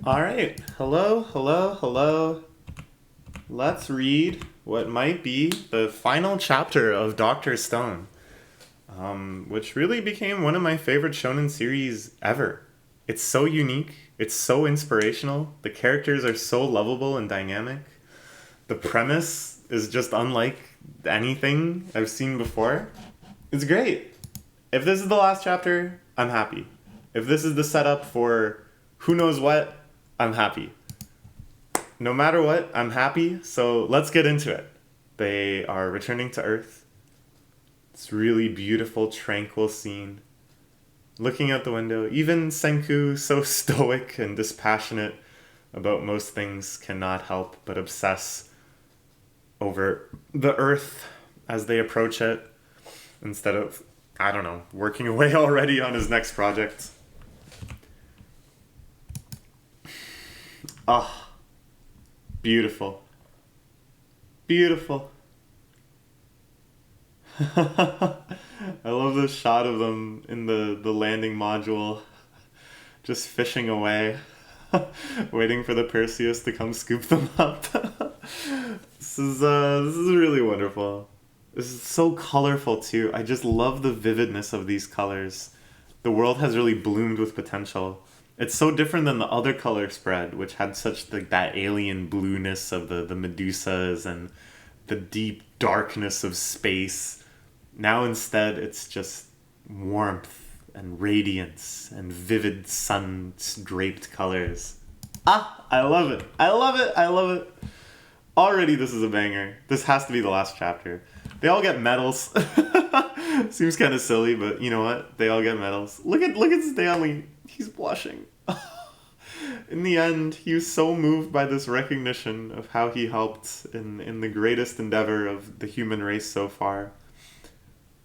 All right. Hello, hello, hello. Let's read what might be the final chapter of Doctor Stone, which really became one of my favorite shonen series ever. It's so unique, it's so inspirational, the characters are so lovable and dynamic. The premise is just unlike anything I've seen before. It's great. If this is the last chapter, I'm happy. If this is the setup for who knows what, I'm happy. No matter what, I'm happy, so let's get into it. They are returning to Earth. It's really beautiful, tranquil scene. Looking out the window, even Senku, so stoic and dispassionate about most things, cannot help but obsess over the Earth as they approach it, instead of, I don't know, working away already on his next project. Ah, beautiful. Beautiful. I love this shot of them in the landing module, just fishing away, waiting for the Perseus to come scoop them up. This is really wonderful. This is so colorful too. I just love the vividness of these colors. The world has really bloomed with potential. It's so different than the other color spread, which had such that alien blueness of the Medusas and the deep darkness of space. Now instead, it's just warmth and radiance and vivid sun-draped colors. Ah, I love it. I love it. I love it. Already this is a banger. This has to be the last chapter. They all get medals. Seems kind of silly, but you know what? They all get medals. Look at Stanley. He's blushing. In the end, he was so moved by this recognition of how he helped in the greatest endeavor of the human race so far.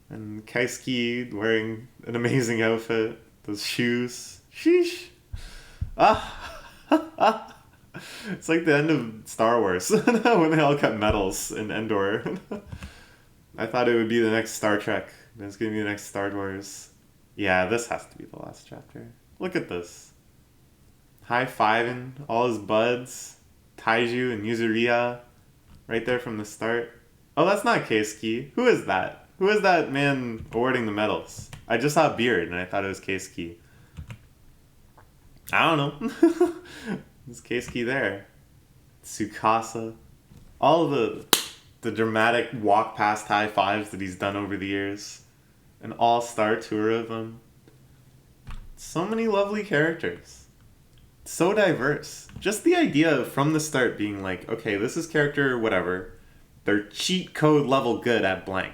And Kaisuke wearing an amazing outfit, those shoes. Sheesh. Ah. It's like the end of Star Wars when they all got medals in Endor. I thought it would be the next Star Trek. It's gonna be the next Star Wars. Yeah, this has to be the last chapter. Look at this. High-fiving all his buds. Taiju and Yuzuriya. Right there from the start. Oh, that's not Keisuke. Who is that? Who is that man awarding the medals? I just saw a beard and I thought it was Keisuke. I don't know. There's Keisuke there. Tsukasa. All the dramatic walk past high fives that he's done over the years. An all-star tour of them. So many lovely characters. So diverse. Just the idea of from the start being like, okay, this is character whatever. They're cheat code level good at blank.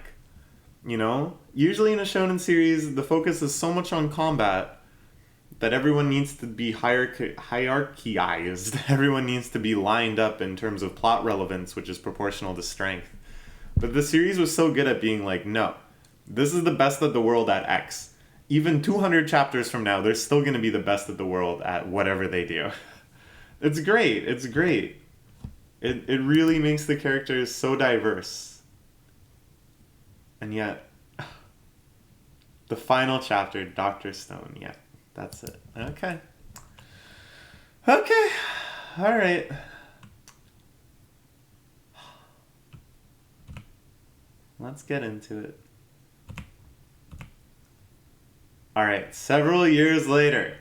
You know? Usually in a shonen series, the focus is so much on combat that everyone needs to be hierarchized. Everyone needs to be lined up in terms of plot relevance, which is proportional to strength. But the series was so good at being like, no, this is the best of the world at X. Even 200 chapters from now, they're still going to be the best of the world at whatever they do. It's great. It's great. It really makes the characters so diverse. And yet, the final chapter, Dr. Stone, yeah, that's it. Okay. Okay. All right. Let's get into it. Alright, several years later,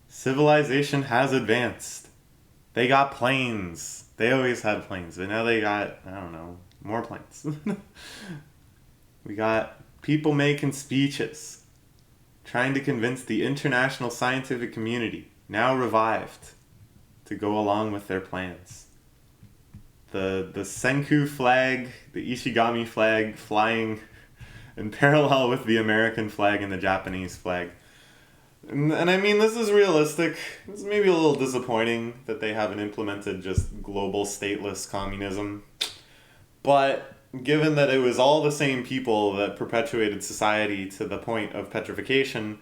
civilization has advanced. They got planes. They always had planes, but now they got, I don't know, more planes. We got people making speeches, trying to convince the international scientific community, now revived, to go along with their plans. The Senku flag, the Ishigami flag flying in parallel with the American flag and the Japanese flag. And I mean, this is realistic. It's maybe a little disappointing that they haven't implemented just global stateless communism. But given that it was all the same people that perpetuated society to the point of petrification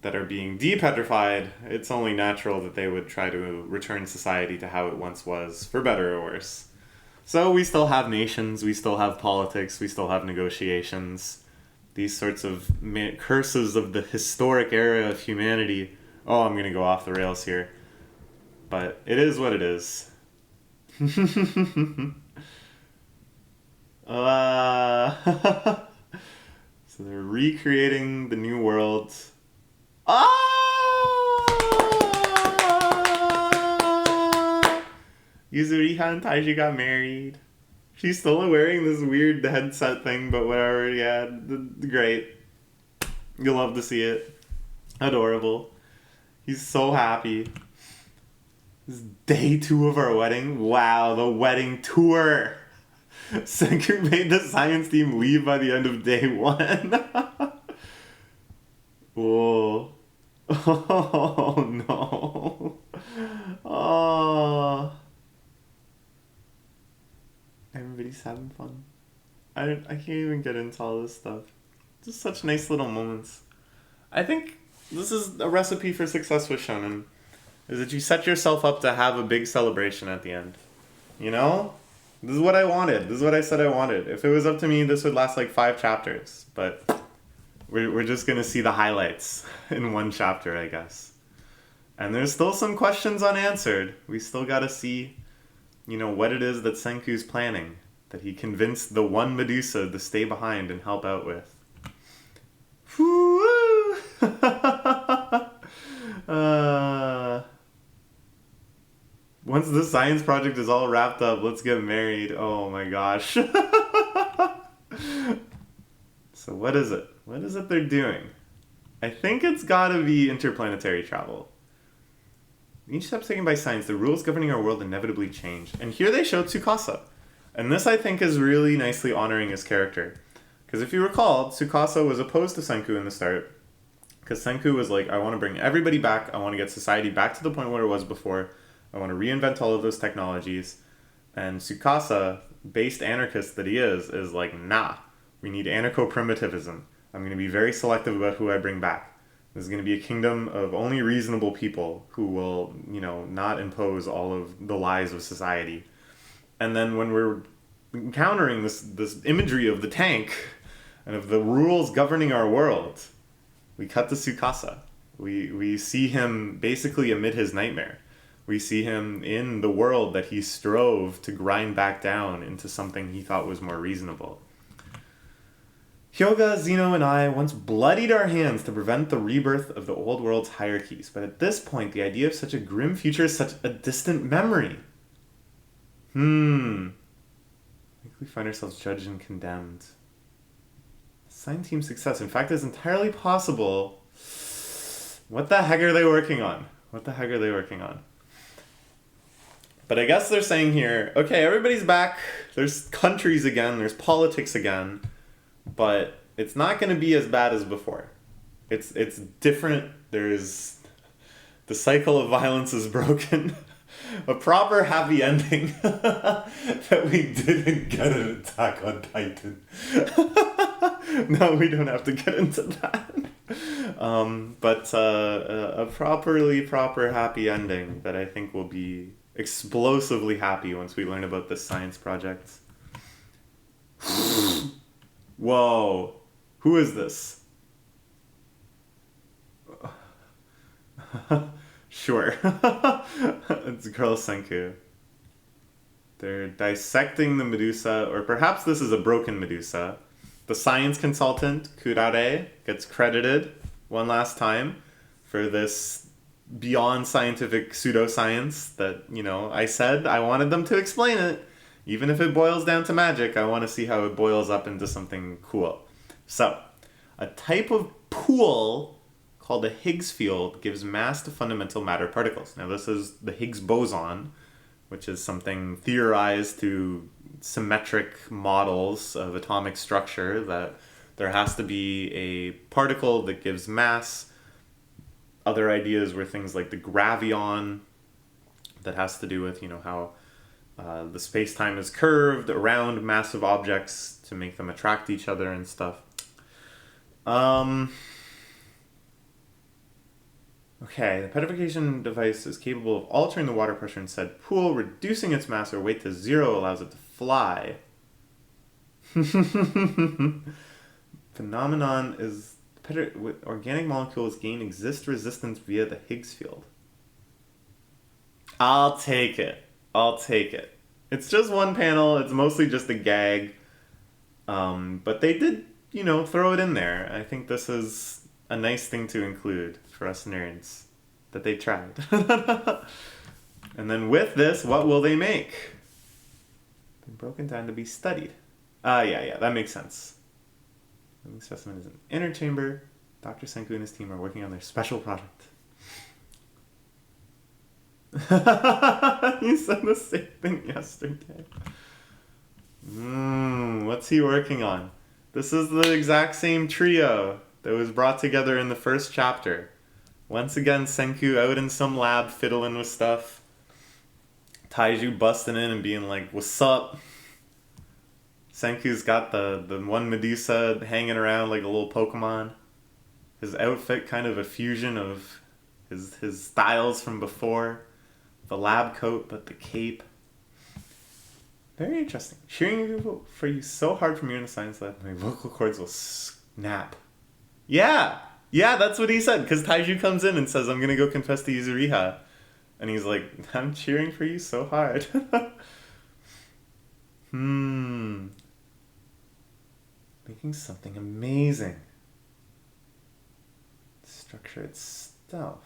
that are being depetrified, it's only natural that they would try to return society to how it once was, for better or worse. So we still have nations, we still have politics, we still have negotiations. These sorts of curses of the historic era of humanity. Oh, I'm going to go off the rails here. But it is what it is. So they're recreating the new world. Yuzuriha and Taiji got married. She's still wearing this weird headset thing, but whatever, yeah, great. You'll love to see it. Adorable. He's so happy. This is day 2 of our wedding. Wow, the wedding tour. Senku made the science team leave by the end of day 1. Whoa. Oh no. Oh. Everybody's having fun. I can't even get into all this stuff. Just such nice little moments. I think this is a recipe for success with shonen. Is that you set yourself up to have a big celebration at the end. You know? This is what I wanted. This is what I said I wanted. If it was up to me, this would last like 5 chapters. But we're just going to see the highlights in 1 chapter, I guess. And there's still some questions unanswered. We still got to see, what it is that Senku's planning. That he convinced the one Medusa to stay behind and help out with. Once the science project is all wrapped up, let's get married. Oh my gosh. So what is it? What is it they're doing? I think it's gotta be interplanetary travel. Each step taken by science, the rules governing our world inevitably change. And here they show Tsukasa. And this, I think, is really nicely honoring his character. Because if you recall, Tsukasa was opposed to Senku in the start. Because Senku was like, I want to bring everybody back. I want to get society back to the point where it was before. I want to reinvent all of those technologies. And Tsukasa, based anarchist that he is like, nah. We need anarcho-primitivism. I'm going to be very selective about who I bring back. This is going to be a kingdom of only reasonable people who will, not impose all of the lies of society. And then when we're encountering this imagery of the tank and of the rules governing our world, we cut to Tsukasa. We see him basically amid his nightmare. We see him in the world that he strove to grind back down into something he thought was more reasonable. Hyoga, Zeno, and I once bloodied our hands to prevent the rebirth of the old world's hierarchies, but at this point, the idea of such a grim future is such a distant memory. I think we find ourselves judged and condemned. Sign team success, in fact, is entirely possible. What the heck are they working on? But I guess they're saying here, okay, everybody's back. There's countries again. There's politics again. But it's not going to be as bad as before. It's different. There's... The cycle of violence is broken. A proper happy ending that we didn't get an Attack on Titan. No, we don't have to get into that. But a proper happy ending that I think will be explosively happy once we learn about this science project. Whoa. Who is this? Sure. It's Girl Senku. They're dissecting the Medusa, or perhaps this is a broken Medusa. The science consultant, Kurare, gets credited one last time for this beyond scientific pseudoscience that, I said I wanted them to explain it. Even if it boils down to magic, I want to see how it boils up into something cool. So, a type of pool called a Higgs field gives mass to fundamental matter particles. Now, this is the Higgs boson, which is something theorized through symmetric models of atomic structure, that there has to be a particle that gives mass. Other ideas were things like the gravion, that has to do with, how the space-time is curved around massive objects to make them attract each other and stuff. Okay, the petrification device is capable of altering the water pressure in said pool, reducing its mass or weight to 0 allows it to fly. Phenomenon is organic molecules gain exist resistance via the Higgs field. I'll take it. I'll take it. It's just one panel. It's mostly just a gag. But they did, throw it in there. I think this is a nice thing to include for us nerds. That they tried. And then with this, what will they make? Been broken down to be studied. Yeah, that makes sense. The specimen is an inner chamber. Dr. Senku and his team are working on their special product. You said the same thing yesterday. What's he working on? This is the exact same trio that was brought together in the first chapter. Once again, Senku out in some lab fiddling with stuff. Taiju busting in and being like, "What's up?" Senku's got the one Medusa hanging around like a little Pokemon. His outfit kind of a fusion of his styles from before. The lab coat, but the cape. Very interesting. Cheering for you so hard from here in the science lab, my vocal cords will snap. Yeah, that's what he said. Because Taiju comes in and says, "I'm gonna go confess to Yuzuriha," and he's like, "I'm cheering for you so hard." Making something amazing. Structure itself.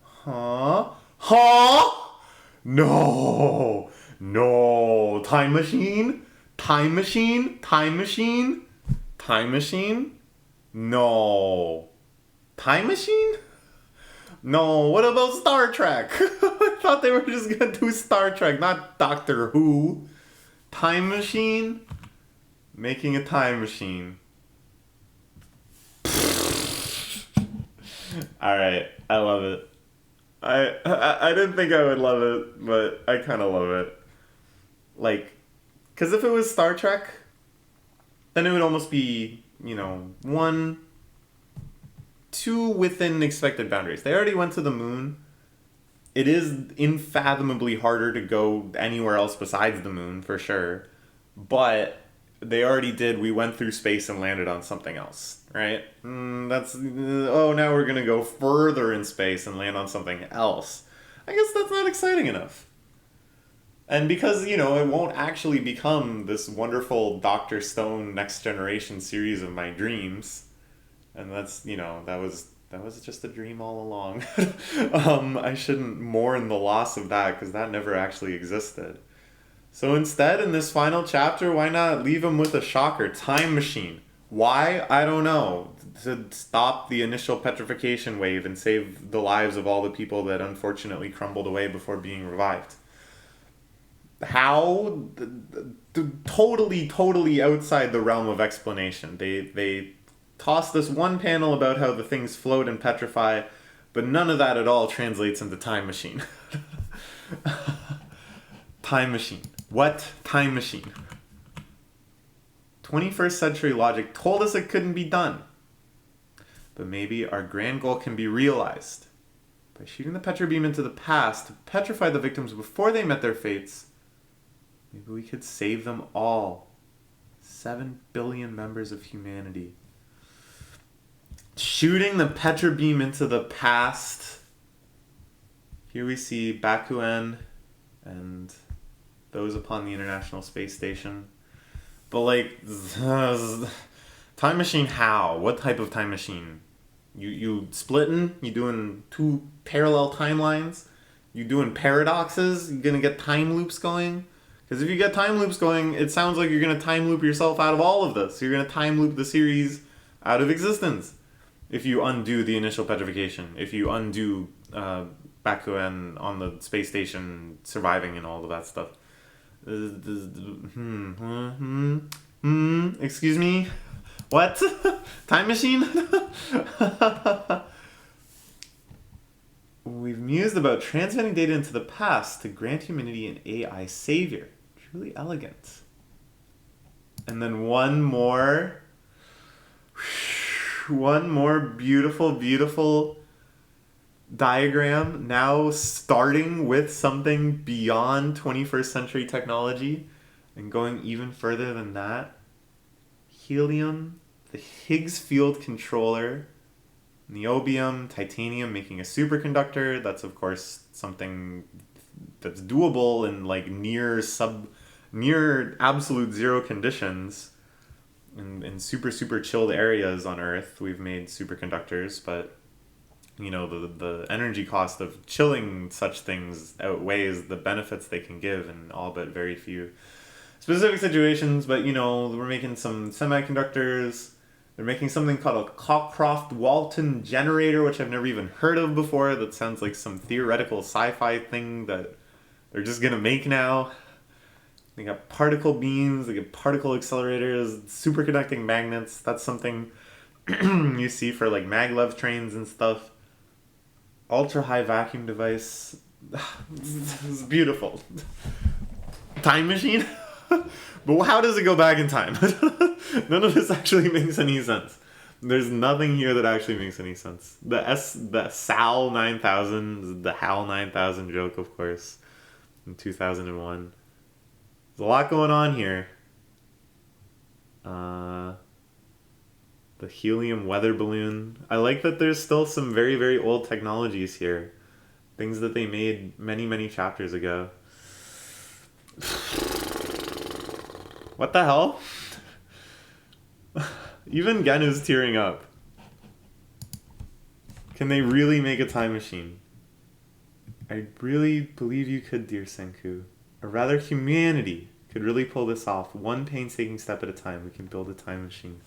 Huh? No. Time machine? Time machine? Time machine? Time machine? No. Time machine? No. What about Star Trek? I thought they were just gonna do Star Trek, not Doctor Who. Time machine? Making a time machine. Alright, I love it. I didn't think I would love it, but I kind of love it. Like, because if it was Star Trek, then it would almost be, 2 within expected boundaries. They already went to the moon. It is unfathomably harder to go anywhere else besides the moon, for sure. But they already did. We went through space and landed on something else, right? Now we're going to go further in space and land on something else. I guess that's not exciting enough. And because, it won't actually become this wonderful Dr. Stone Next Generation series of my dreams. And that's, that was just a dream all along. I shouldn't mourn the loss of that because that never actually existed. So instead, in this final chapter, why not leave him with a shocker? Time machine. Why? I don't know. To stop the initial petrification wave and save the lives of all the people that unfortunately crumbled away before being revived. How? Totally outside the realm of explanation. They toss this one panel about how the things float and petrify, but none of that at all translates into time machine. Time machine. What? Time machine. 21st century logic told us it couldn't be done. But maybe our grand goal can be realized. By shooting the Petra beam into the past to petrify the victims before they met their fates, maybe we could save them all. 7 billion members of humanity. Shooting the Petra beam into the past. Here we see Bakuen and those upon the International Space Station. But time machine how? What type of time machine? You splitting? You doing 2 parallel timelines? You doing paradoxes? You gonna get time loops going? Because if you get time loops going, it sounds like you're gonna time loop yourself out of all of this. You're gonna time loop the series out of existence. If you undo the initial petrification. If you undo Bakuen on the space station surviving and all of that stuff. Excuse me? What? Time machine? We've mused about transmitting data into the past to grant humanity an AI savior. Truly elegant. And then one more beautiful diagram, now starting with something beyond 21st century technology and going even further than that. Helium, the Higgs field controller, niobium, titanium, making a superconductor. That's of course something that's doable in like near absolute zero conditions. In super chilled areas on Earth, we've made superconductors, but the energy cost of chilling such things outweighs the benefits they can give in all but very few specific situations. But we're making some semiconductors. They're making something called a Cockcroft-Walton generator, which I've never even heard of before. That sounds like some theoretical sci-fi thing that they're just gonna make now. They got particle beams, they got particle accelerators, superconducting magnets. That's something you see for like maglev trains and stuff. Ultra high vacuum device. This is beautiful. Time machine? But how does it go back in time? None of this actually makes any sense. There's nothing here that actually makes any sense. The SAL 9000, the HAL 9000 joke, of course, in 2001. There's a lot going on here. The helium weather balloon. I like that there's still some very, very old technologies here. Things that they made many, many chapters ago. What the hell? Even Genu's tearing up. Can they really make a time machine? I really believe you could, dear Senku. Or rather, humanity could really pull this off. One painstaking step at a time, we can build a time machine.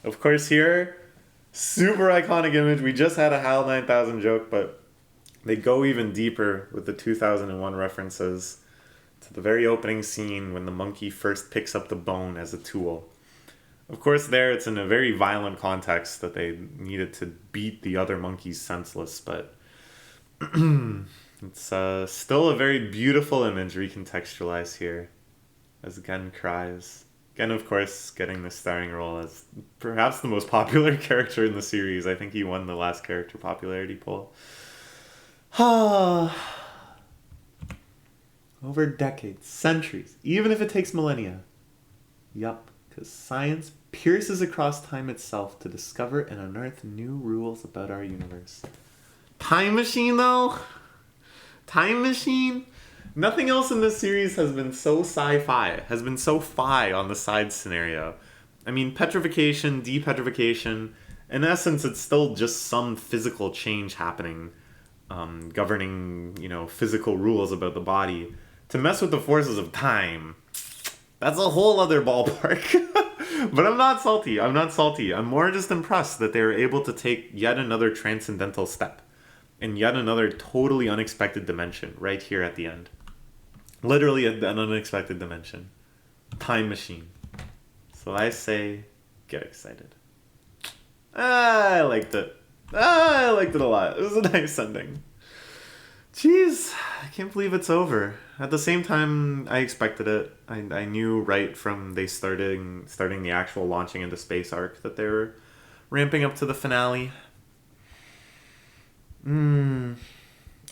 Of course, here, super iconic image. We just had a HAL 9000 joke, but they go even deeper with the 2001 references to the very opening scene when the monkey first picks up the bone as a tool. Of course, there it's in a very violent context that they needed to beat the other monkeys senseless, but it's still a very beautiful image recontextualized here as Gen cries. Gen, of course, getting the starring role as perhaps the most popular character in the series. I think he won the last character popularity poll. Over decades, centuries, even if it takes millennia. Yup, because science pierces across time itself to discover and unearth new rules about our universe. Time machine, though? Time machine? Nothing else in this series has been so sci-fi, has been so fi on the side scenario. I mean, petrification, depetrification, in essence, it's still just some physical change happening, governing, physical rules about the body. To mess with the forces of time, that's a whole other ballpark. But I'm not salty. I'm more just impressed that they were able to take yet another transcendental step in yet another totally unexpected dimension right here at the end. Literally an unexpected dimension. Time machine. So I say, get excited. I liked it. I liked it a lot. It was a nice ending. Jeez, I can't believe it's over. At the same time, I expected it. I knew right from they starting the actual launching into space arc that they were ramping up to the finale. I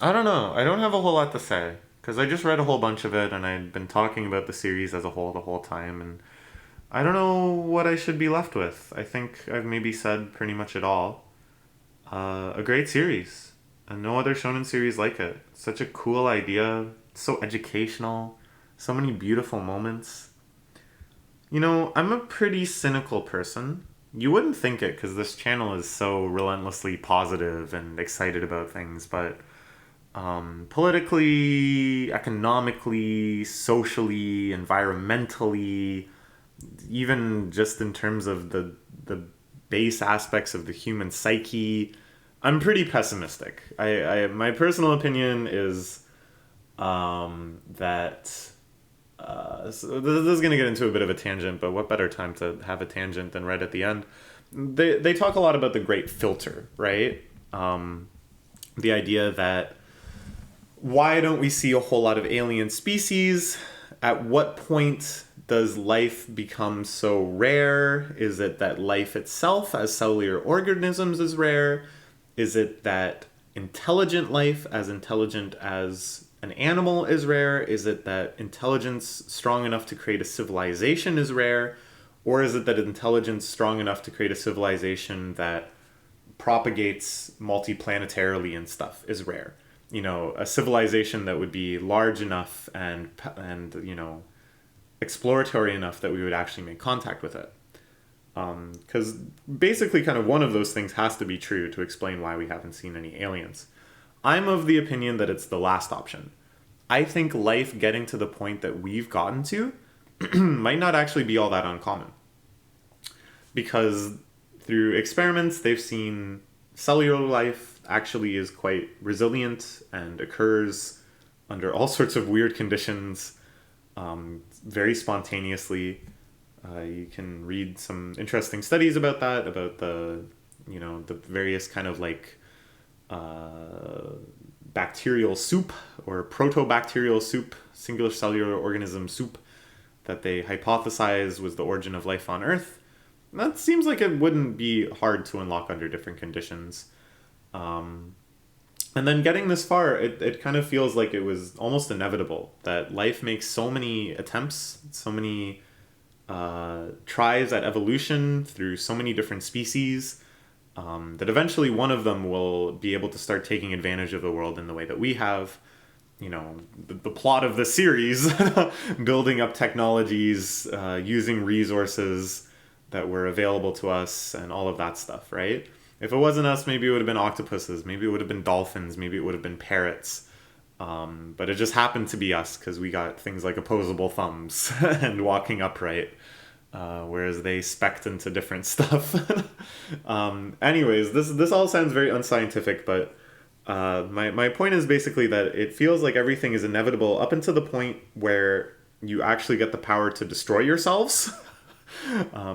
don't know. I don't have a whole lot to say because I just read a whole bunch of it and I'd been talking about the series as a whole the whole time, and I don't know what I should be left with. I think I've maybe said pretty much it all. A great series. And no other shonen series like it. Such a cool idea. So educational. So many beautiful moments. I'm a pretty cynical person. You wouldn't think it because this channel is so relentlessly positive and excited about things, but politically, economically, socially, environmentally, even just in terms of the base aspects of the human psyche, I'm pretty pessimistic. My personal opinion is that so this is going to get into a bit of a tangent, but what better time to have a tangent than right at the end? They talk a lot about the great filter, right? The idea that why don't we see a whole lot of alien species? At what point does life become so rare? Is it that life itself as cellular organisms is rare? Is it that intelligent life, as intelligent as an animal, is rare? Is it that intelligence strong enough to create a civilization is rare? Or is it that intelligence strong enough to create a civilization that propagates multiplanetarily and stuff is rare. You know, a civilization that would be large enough and you know, exploratory enough that we would actually make contact with it. Because basically, kind of one of those things has to be true to explain why we haven't seen any aliens. I'm of the opinion that it's the last option. I think life getting to the point that we've gotten to might not actually be all that uncommon. Because through experiments, they've seen cellular life actually is quite resilient and occurs under all sorts of weird conditions, very spontaneously. You can read some interesting studies about that, about the, you know, the various kind of like bacterial soup or protobacterial soup, singular cellular organism soup that they hypothesize was the origin of life on Earth. That seems like it wouldn't be hard to unlock under different conditions. And then getting this far, it kind of feels like it was almost inevitable that life makes so many attempts, so many tries at evolution through so many different species, that eventually one of them will be able to start taking advantage of the world in the way that we have. You know, the plot of the series, building up technologies, using resources that were available to us and all of that stuff, right? If it wasn't us, maybe it would have been octopuses, maybe it would have been dolphins, maybe it would have been parrots. But it just happened to be us because we got things like opposable thumbs and walking upright, whereas they specced into different stuff. Anyways, this all sounds very unscientific, but my point is basically that it feels like everything is inevitable up until the point where you actually get the power to destroy yourselves.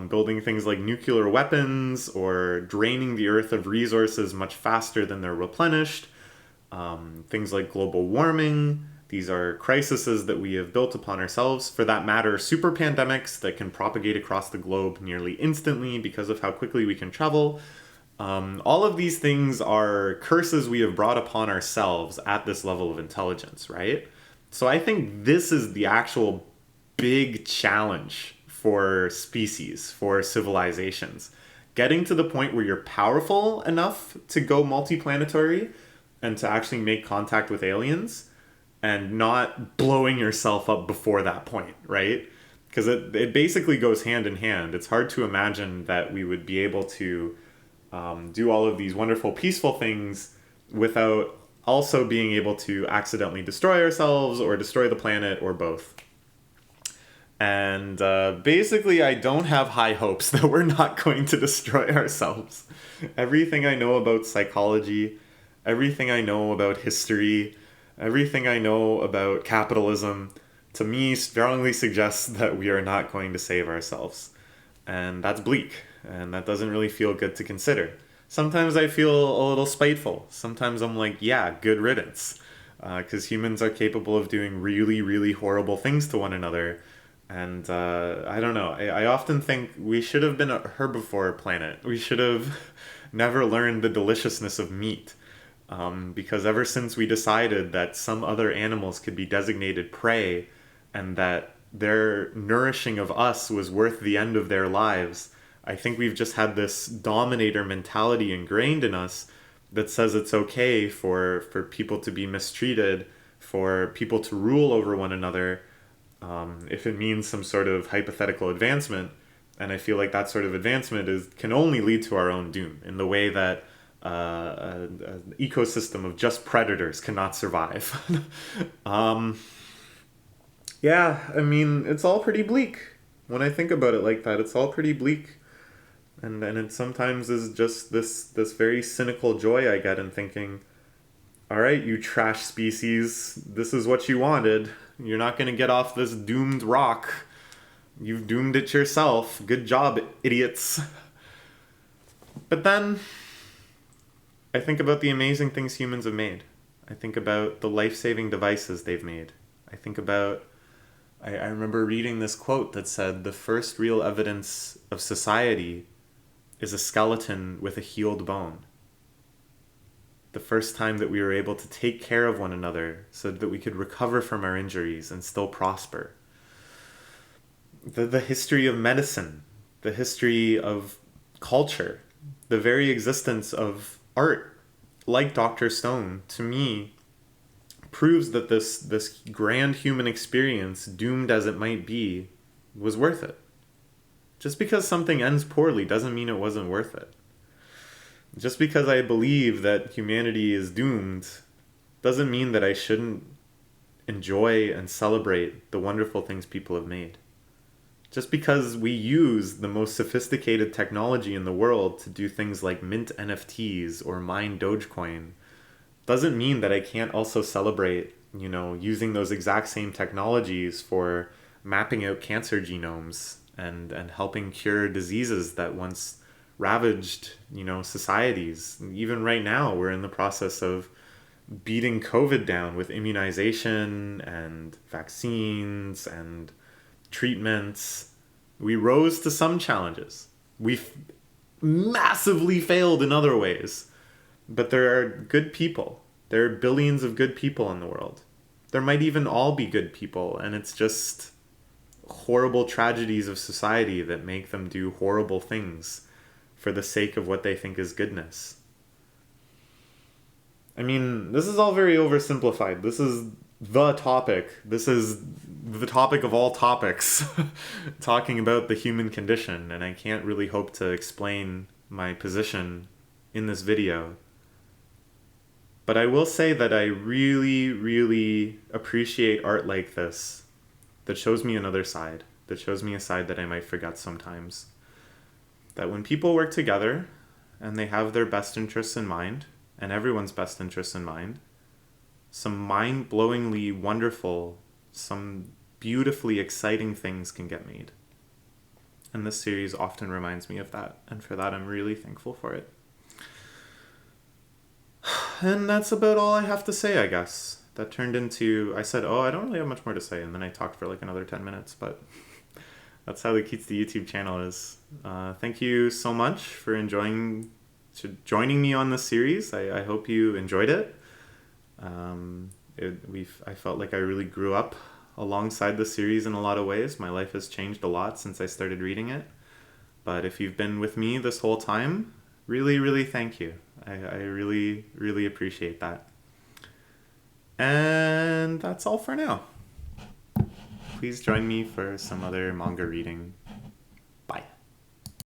Building things like nuclear weapons or draining the earth of resources much faster than they're replenished. Things like global warming. These are crises that we have built upon ourselves. For that matter, super pandemics that can propagate across the globe nearly instantly because of how quickly we can travel. All of these things are curses we have brought upon ourselves at this level of intelligence, right? So I think this is the actual big challenge for species, for civilizations. Getting to the point where you're powerful enough to go multiplanetary and to actually make contact with aliens and not blowing yourself up before that point, right? Because it basically goes hand in hand. It's hard to imagine that we would be able to do all of these wonderful, peaceful things without also being able to accidentally destroy ourselves or destroy the planet or both. And basically, I don't have high hopes that we're not going to destroy ourselves. Everything I know about psychology, everything I know about history, everything I know about capitalism, to me strongly suggests that we are not going to save ourselves. And that's bleak, and that doesn't really feel good to consider. Sometimes I feel a little spiteful. Sometimes I'm like, yeah, good riddance. Because humans are capable of doing really, really horrible things to one another. And I don't know. I often think we should have been a herbivore planet. We should have never learned the deliciousness of meat. Because ever since we decided that some other animals could be designated prey and that their nourishing of us was worth the end of their lives, I think we've just had this dominator mentality ingrained in us that says it's okay for people to be mistreated, for people to rule over one another, if it means some sort of hypothetical advancement. And I feel like that sort of advancement can only lead to our own doom in the way that an ecosystem of just predators cannot survive. Yeah, I mean, it's all pretty bleak. When I think about it like that, it's all pretty bleak. And it sometimes is just this very cynical joy I get in thinking, all right, you trash species, this is what you wanted. You're not going to get off this doomed rock. You've doomed it yourself. Good job, idiots. But then I think about the amazing things humans have made. I think about the life-saving devices they've made. I think about... I remember reading this quote that said, the first real evidence of society is a skeleton with a healed bone. The first time that we were able to take care of one another so that we could recover from our injuries and still prosper. The history of medicine, the history of culture, The very existence of art, like Dr. Stone, to me, proves that this grand human experience, doomed as it might be, was worth it. Just because something ends poorly doesn't mean it wasn't worth it. Just because I believe that humanity is doomed doesn't mean that I shouldn't enjoy and celebrate the wonderful things people have made. Just because we use the most sophisticated technology in the world to do things like mint NFTs or mine Dogecoin doesn't mean that I can't also celebrate, using those exact same technologies for mapping out cancer genomes and helping cure diseases that once ravaged, societies. Even right now, we're in the process of beating COVID down with immunization and vaccines and treatments. We rose to some challenges. We've massively failed in other ways. But there are good people. There are billions of good people in the world. There might even all be good people, and it's just horrible tragedies of society that make them do horrible things for the sake of what they think is goodness. I mean, this is all very oversimplified. This is the topic. This is the topic of all topics, talking about the human condition, and I can't really hope to explain my position in this video. But I will say that I really, really appreciate art like this that shows me another side, that shows me a side that I might forget sometimes. That when people work together and they have their best interests in mind, and everyone's best interests in mind, some mind-blowingly wonderful, some beautifully exciting things can get made. And this series often reminds me of that, and for that I'm really thankful for it. And that's about all I have to say, I guess. That turned into, I said, I don't really have much more to say, and then I talked for like another 10 minutes, but that's how the Keats the YouTube channel is. Thank you so much for joining me on this series. I hope you enjoyed it. I felt like I really grew up alongside the series in a lot of ways. My life has changed a lot since I started reading it. But if you've been with me this whole time, really, really thank you. I really, really appreciate that. And that's all for now. Please join me for some other manga reading